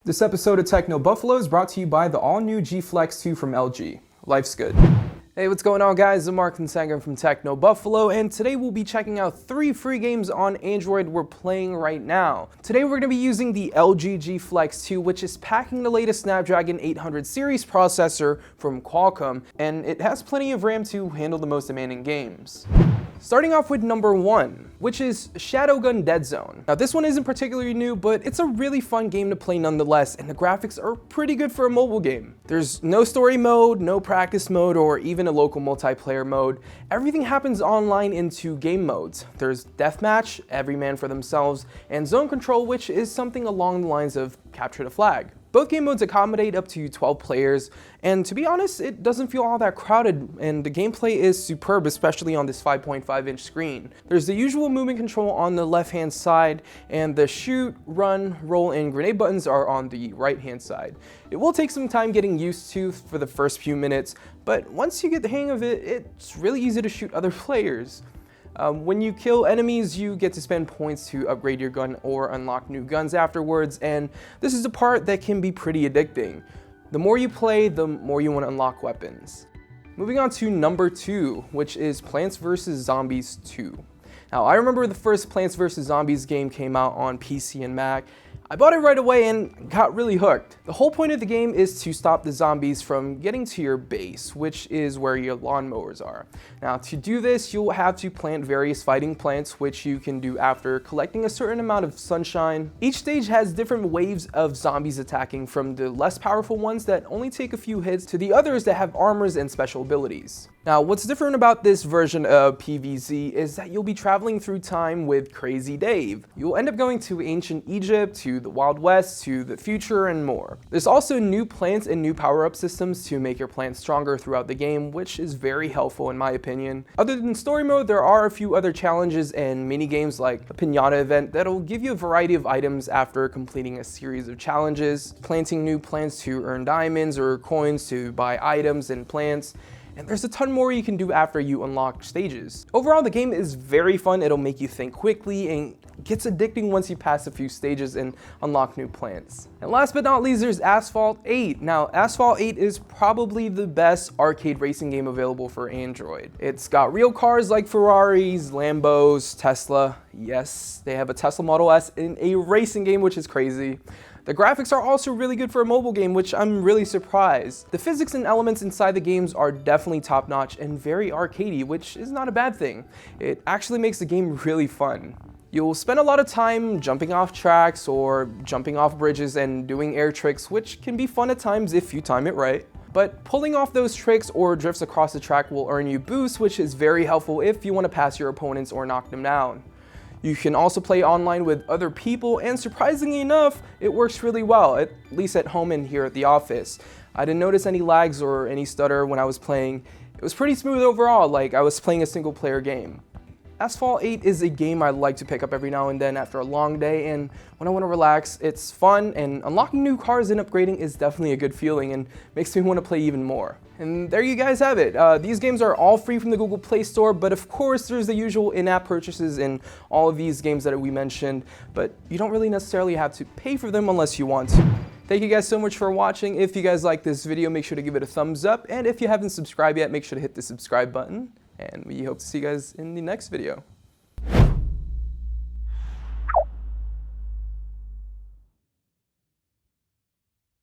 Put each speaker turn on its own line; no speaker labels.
This episode of Techno Buffalo is brought to you by the all-new G Flex 2 from LG. Life's good. Hey, what's going on, guys? I'm Mark Sanger from Techno Buffalo, and today we'll be checking out 3 free games on Android we're playing right now. Today we're going to be using the LG G Flex 2, which is packing the latest Snapdragon 800 series processor from Qualcomm, and it has plenty of RAM to handle the most demanding games. Starting off with number 1, which is Shadowgun Deadzone. Now this one isn't particularly new, but it's a really fun game to play nonetheless, and the graphics are pretty good for a mobile game. There's no story mode, no practice mode, or even a local multiplayer mode. Everything happens online in 2 game modes. There's Deathmatch, every man for themselves, and Zone Control, which is something along the lines of Capture the Flag. Both game modes accommodate up to 12 players, and to be honest, it doesn't feel all that crowded, and the gameplay is superb, especially on this 5.5-inch screen. There's the usual movement control on the left-hand side, and the shoot, run, roll, and grenade buttons are on the right-hand side. It will take some time getting used to for the first few minutes, but once you get the hang of it, it's really easy to shoot other players. When you kill enemies, you get to spend points to upgrade your gun or unlock new guns afterwards, and this is the part that can be pretty addicting. The more you play, the more you want to unlock weapons. Moving on to number 2, which is Plants vs. Zombies 2. Now, I remember the first Plants vs. Zombies game came out on PC and Mac. I bought it right away and got really hooked. The whole point of the game is to stop the zombies from getting to your base, which is where your lawnmowers are. Now, to do this, you'll have to plant various fighting plants, which you can do after collecting a certain amount of sunshine. Each stage has different waves of zombies attacking, from the less powerful ones that only take a few hits to the others that have armors and special abilities. Now, what's different about this version of PvZ is that you'll be traveling through time with Crazy Dave. You'll end up going to ancient Egypt, to the Wild West, to the future, and more. There's also new plants and new power-up systems to make your plants stronger throughout the game, which is very helpful in my opinion. Other than story mode, there are a few other challenges and mini games like a pinata event that'll give you a variety of items after completing a series of challenges, planting new plants to earn diamonds or coins to buy items and plants. And there's a ton more you can do after you unlock stages. Overall, the game is very fun. It'll make you think quickly and gets addicting once you pass a few stages and unlock new plants. And last but not least, there's Asphalt 8. Now, Asphalt 8 is probably the best arcade racing game available for Android. It's got real cars like Ferraris, Lambos, Tesla. Yes, they have a Tesla Model S in a racing game, which is crazy. The graphics are also really good for a mobile game, which I'm really surprised. The physics and elements inside the games are definitely top-notch and very arcadey, which is not a bad thing. It actually makes the game really fun. You'll spend a lot of time jumping off tracks or jumping off bridges and doing air tricks, which can be fun at times if you time it right. But pulling off those tricks or drifts across the track will earn you boosts, which is very helpful if you want to pass your opponents or knock them down. You can also play online with other people, and surprisingly enough, it works really well, at least at home and here at the office. I didn't notice any lags or any stutter when I was playing. It was pretty smooth overall, like I was playing a single player game. Asphalt 8 is a game I like to pick up every now and then after a long day, and when I want to relax, it's fun, and unlocking new cars and upgrading is definitely a good feeling and makes me want to play even more. And there you guys have it. These games are all free from the Google Play Store, but of course there's the usual in-app purchases in all of these games that we mentioned, but you don't really necessarily have to pay for them unless you want to. Thank you guys so much for watching. If you guys like this video, make sure to give it a thumbs up, and if you haven't subscribed yet, make sure to hit the subscribe button. And we hope to see you guys in the next video.